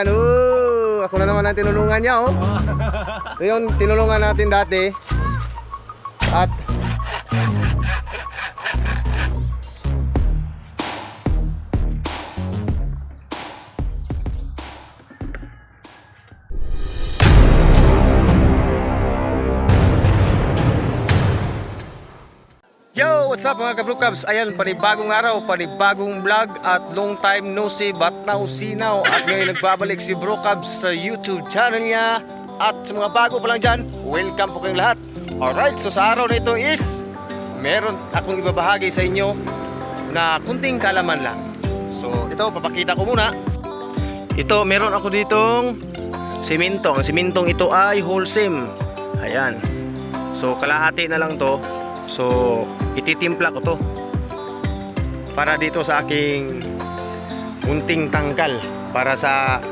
Ano, ako na naman ang tinulungan niya, oh. Ito yung tinulungan natin dati. At yo, what's up mga ka-Blue Cubs? Ayan, panibagong araw, panibagong vlog at long time no see but now see now. At ngayon nagbabalik si Bro Cubs sa YouTube channel niya. At sa mga bago pa lang dyan, welcome po kayong lahat. Alright, so sa araw na ito is meron akong ibabahagi sa inyo na kunting kalaman lang. So ito, papakita ko muna. Ito, meron ako ditong simento. Ang simentong ito ay Holcim. Ayan. So kalahati na lang to. So ititimpla ko to para dito sa aking munting tangkal para sa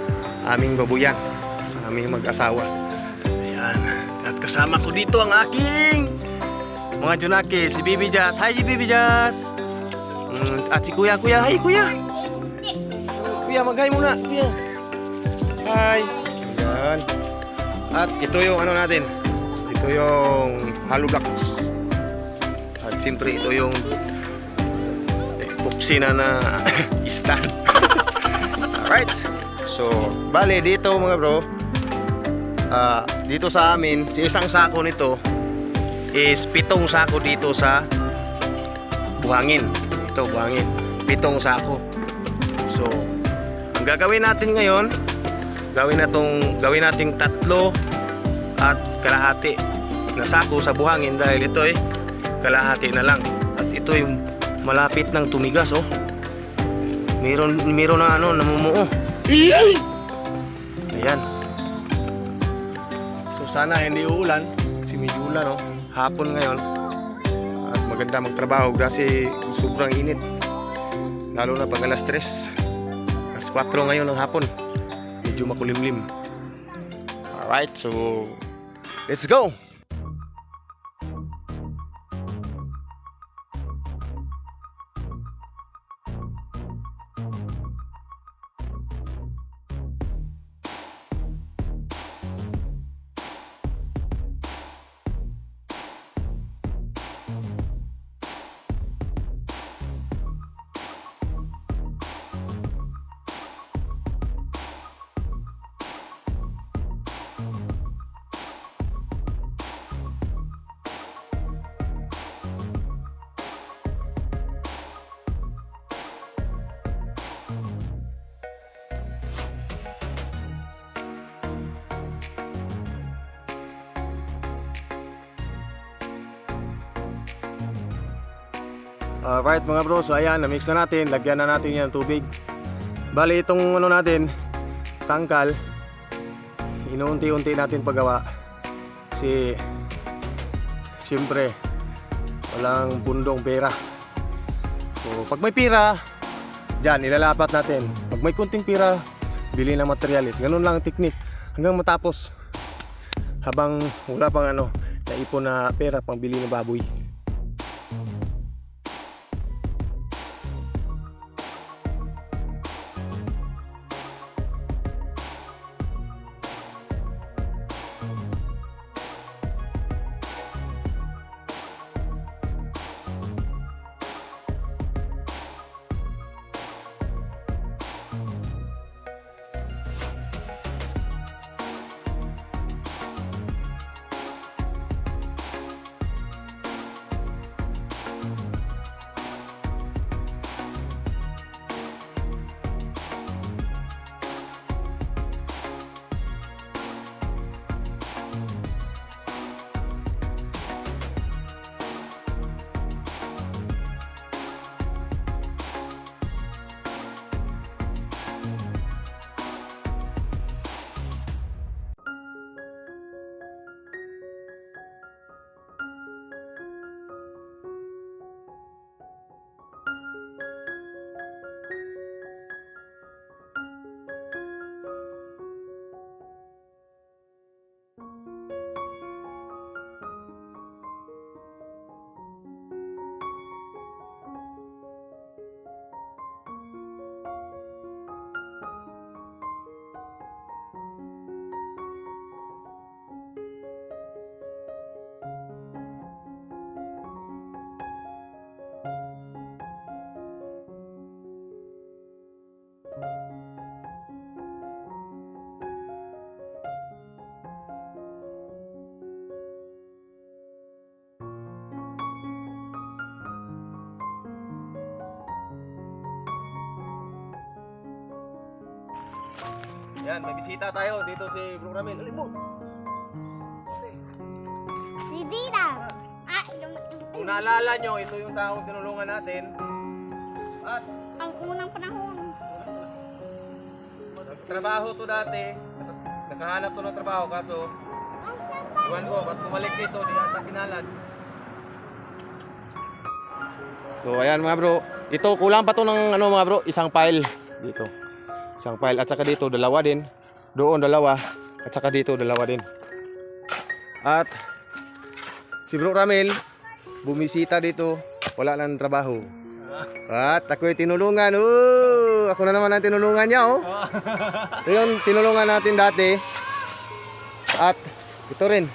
aming babuyan, sa aming mag-asawa. Ayan. At kasama ko dito ang aking mga junaki, si Bibi Jazz. Hi Bibi Jazz. At si Kuya. Hi Kuya. Kuya, mag-hi muna Kuya. Hi. Ayan. At ito yung ano natin, ito yung hollow blocks. At siyempre ito yung buksina na stand. Alright. So, bale dito mga bro, dito sa amin, isang sako nito is 7 sako dito sa buhangin. Ito, buhangin. 7 sako. So, ang gagawin natin ngayon, gawin nating 3 at kalahati na sako sa buhangin dahil ito ay kalahati na lang. At ito yung malapit ng tumigas, oh. Meron na ano, namumuo. Ayan. So sana hindi uulan kasi medyo ulan, oh. Hapon ngayon. At maganda magtrabaho kasi sobrang init. Lalo na pag alas 3. Alas 4 ngayon ng hapon. Medyo makulimlim. Alright, so let's go! Alright mga bro, so ayan, na-mix na natin, lagyan na natin yan ng tubig. Bali itong ano natin, tangkal, inuunti-unti natin paggawa. Kasi siyempre walang pundong pera. So pag may pera, dyan ilalapat natin. Pag may kunting pera, bili ng materialis. Ganun lang ang teknik hanggang matapos, habang wala pang ano, naipon na pera pang bili ng baboy. Yan, may bisita tayo. Dito si Bro Ramil. Alibot! Si Dina. Kung naalala nyo, ito yung taong tinulungan natin. At Ang unang panahon. nagtrabaho to dati. Nakahanap to ng trabaho kaso iwan ko, ba't kumalik dito, di ata kinalad. So ayan mga bro, ito kulang pa to ng ano mga bro, isang pile dito. Isang pile at saka dito dalawa din. Doon dalawa at saka dito dalawa din. At si Bro Ramil bumisita dito, wala nang trabaho. At ako'y tinulungan. Ako na naman ang tinulungan niya oh. Ito yung tinulungan natin dati. At ito rin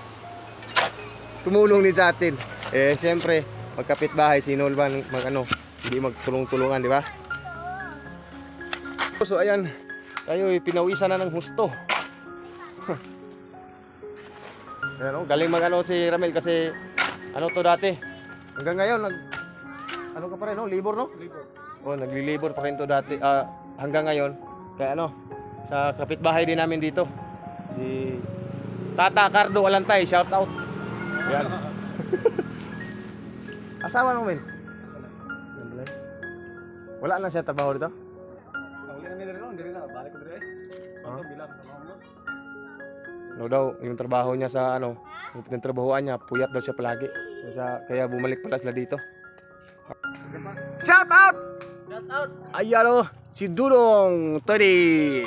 tumulong din sa atin. Eh syempre, magkapitbahay, sino ba hindi magtulong-tulungan, di ba? So ayan, tayo pinawisan na ng husto. Ayan, galing si Ramil kasi ano to dati. Hanggang ngayon ano ka pa rin, no? Libor, no? Libor. Oh, naglilibor pa rin to dati. Hanggang ngayon, kaya sa kapitbahay din namin dito. Si Tata Cardo Alantay, shout out. Yan. Asawa mo, Mel? Wala na siya trabaho dito? Wala na nila ron, hindi na balik ko dire. Bilang No daw, yung trabaho niya sa yung pinagtrabahoan niya, puyat daw siya palagi. Kaya bumalik pala sila dito. Shout out! shout out. Ayan si Dudong Tony.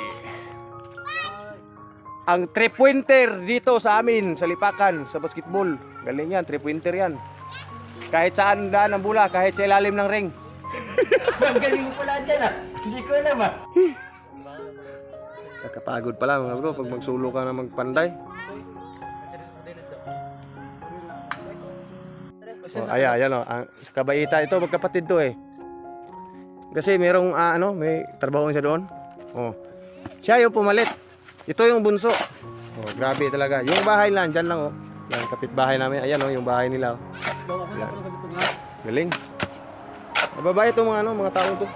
Ang 3-pointer dito sa amin, sa Lipakan, sa basketball. Galing yan, 3-pointer yan. Kahit saan daan ng bola, kahit sa ilalim ng ring. Ang galing mo pala dyan Hindi ko alam Nakapagod pala mga bro, pag magsulo ka na magpanday. Ayan sa Kabaita ito, magkapatid to eh. Kasi merong may trabaho siya doon. Siya yung pumalit. Ito yung bunso. Grabe talaga. Yung bahay lang, dyan lang Yung kapitbahay namin, ayan yung bahay nila. Yan. Galing. Mababait itong mga tao to.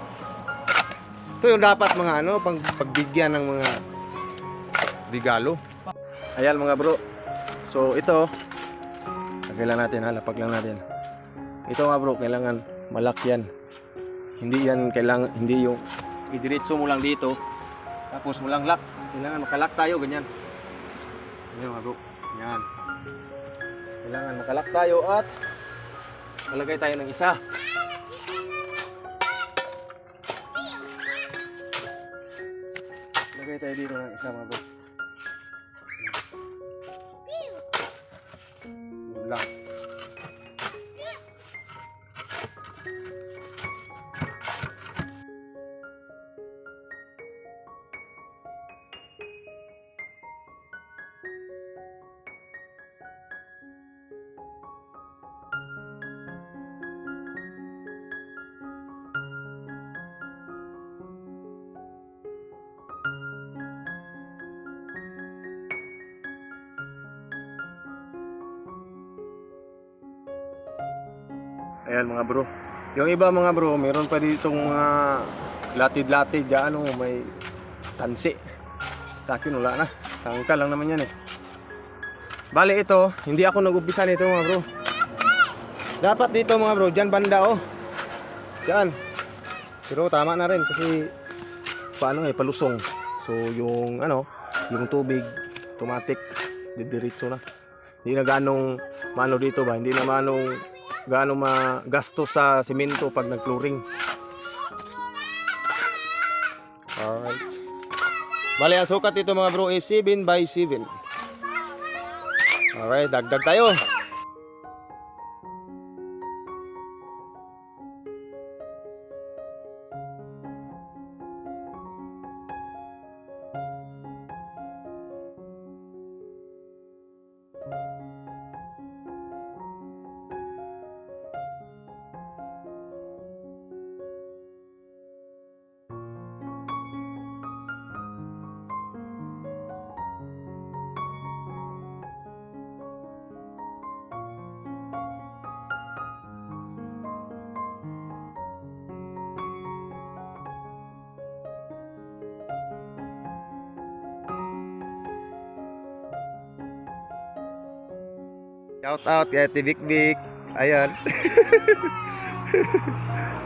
Ito yung dapat mga pagbigyan ng mga regalo. Ayan mga bro. So ito, kailangan natin lapag lang natin. Ito mga bro, kailangan malakyan. Hindi yan kailangan, hindi yung idiretso mo lang dito tapos mo lang lock. Kailangan makalock tayo ganyan. Ayan mga bro. Yan. Kailangan makalock tayo at malagay tayo ng isa. Lagay tayo dito ng isa mga bro. Lang. Ayan mga bro. Yung iba mga bro, meron pa ditong mga latid-latid dyan, may tansi. Sa akin wala na. Tangka lang naman yan eh. Bale ito, hindi ako nag-umpisa nito mga bro. Dapat dito mga bro, dyan banda Dyan. Pero tama na rin kasi palusong. So yung yung tubig automatic didiretso na. Hindi na ganong mano dito ba? Hindi na manong gaano magasto sa simento pag nag-flooring. Alright. Bale, ang sukat dito mga bro is 7x7. Alright, dagdag tayo. Shout out kay Ate Vic Vic. Ayan.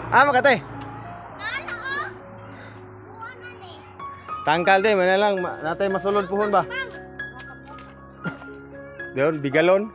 Makate. Nala, oh. Buwan na ni. Tangkal din, mana lang natay masulod puhon ba? Diyon, bigalon.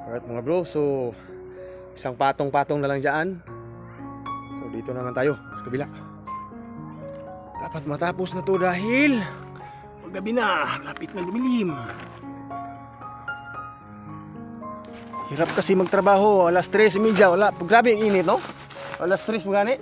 Alright mga bro, so isang patong-patong na lang dyan. So dito naman tayo sa kabila. Dapat matapos na to dahil magabi na, lapit na lumilim. Hirap kasi magtrabaho, alas 3:30, wala. Grabe ang init, no? Alas 3 magani.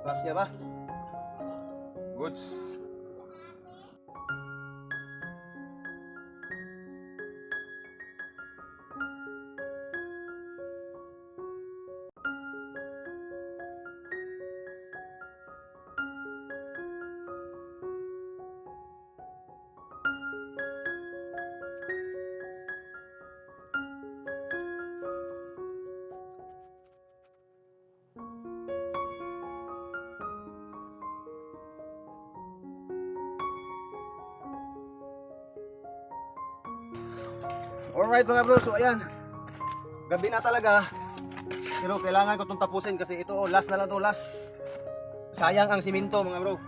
Pasya ba? Goods. Alright mga bro, so ayan. Gabi na talaga. Pero kailangan ko itong tapusin kasi ito, last na lang to, last. Sayang ang simento mga bro.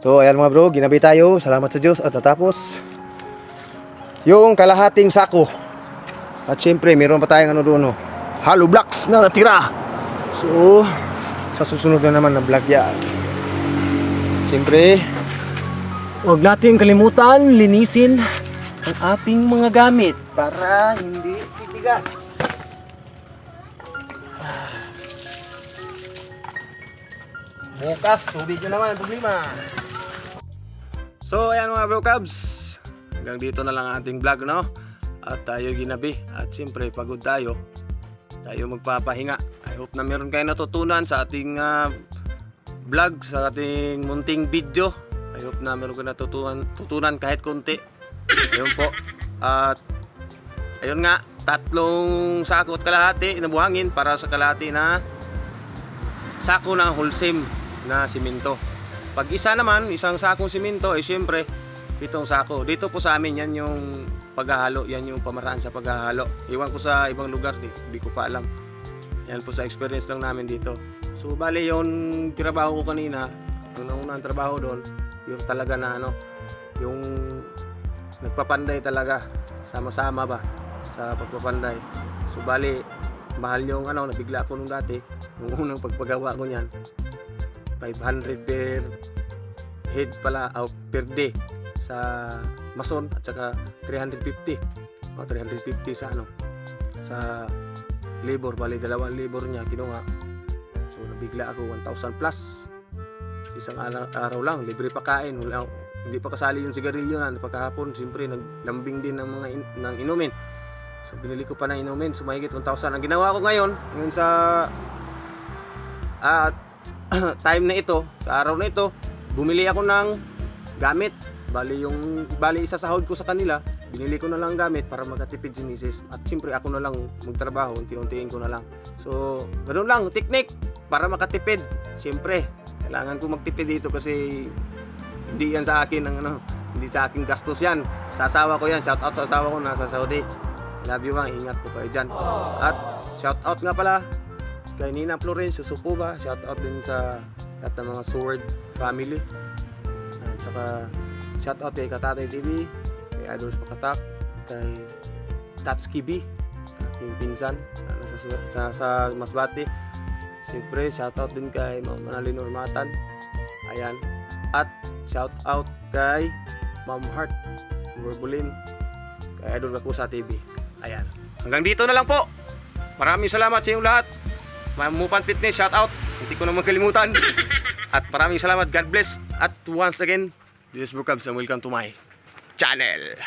So ayan mga bro, ginabi tayo. Salamat sa Diyos at natapos yung kalahating sako. At syempre meron pa tayong ano doon, hollow blocks na natira. So sa susunod na naman na vlog yan, syempre Huwag natin kalimutan linisin ang ating mga gamit para hindi titigas. Bukas, tubig na naman ang problema. So ayan mga bro cubs, hanggang dito na lang ang ating vlog, no? At tayo ginabi at siyempre pagod tayo magpapahinga. I hope na meron kayo natutunan sa ating vlog, sa ating munting video. I hope na meron kayo natutunan kahit konti. Ayun po. At ayun nga, 3 sako at kalahati na buhangin para sa kalahati na sako ng wholesale na simento. Pag isa naman, isang sakong simento, eh syempre 7 sako. Dito po sa amin yan yung paghahalo, yan yung pamaraan sa paghahalo. Iwan ko sa ibang lugar, di ko pa alam. Yan po sa experience lang namin dito. So bale yung trabaho ko kanina, yung unang trabaho doon, yung talaga na yung nagpapanday talaga, sama-sama ba sa pagpapanday. So bale mahal yung nabigla ako nung dati, yung unang pagpagawa ko niyan, 500 per head pala, per day sa mason, at saka 350 sa sa labor. Bali 2 labor niya kinuha. So nabigla ako 1,000 plus isang araw lang, libre pa kain, hindi pa kasali yung sigarilyo na pagkahapon. Siyempre naglambing din ng mga ng inumin, so binili ko pa ng inumin, so mahigit 1,000 ang ginawa ko ngayon sa time na ito, sa araw na ito. Bumili ako ng gamit. Bali isa sahod ko sa kanila, binili ko na lang gamit para magkatipid si misis. At siyempre ako na lang magtrabaho, unti-untiin ko na lang. So ganoon lang, technique para makatipid. Siyempre kailangan ko magtipid dito kasi hindi yan sa akin hindi sa akin gastos yan. Sa asawa ko yan. Shout out sa asawa ko, nasa Saudi. Love you, ingat po kayo dyan. At shout out nga pala kay Nina Florence Susupuba. Shout out din sa lahat ng mga Sword family. At saka shout out kay Katatay TV, kay Idols Pakatak, kay Tatski B, aking pinsan sa Masbate. Siyempre shout out din kay Ma'am Manalyn Ormatan. Ayan. At shout out kay Ma'am Heart Burbulin, kay Idol Kakusa TV. Ayan. Hanggang dito na lang po. Maraming salamat sa inyong lahat. Ma'am Mufan Fitness, shout out. Hindi ko na makalimutan. At maraming salamat. God bless. At once again, this is Bro Cubs and welcome to my channel.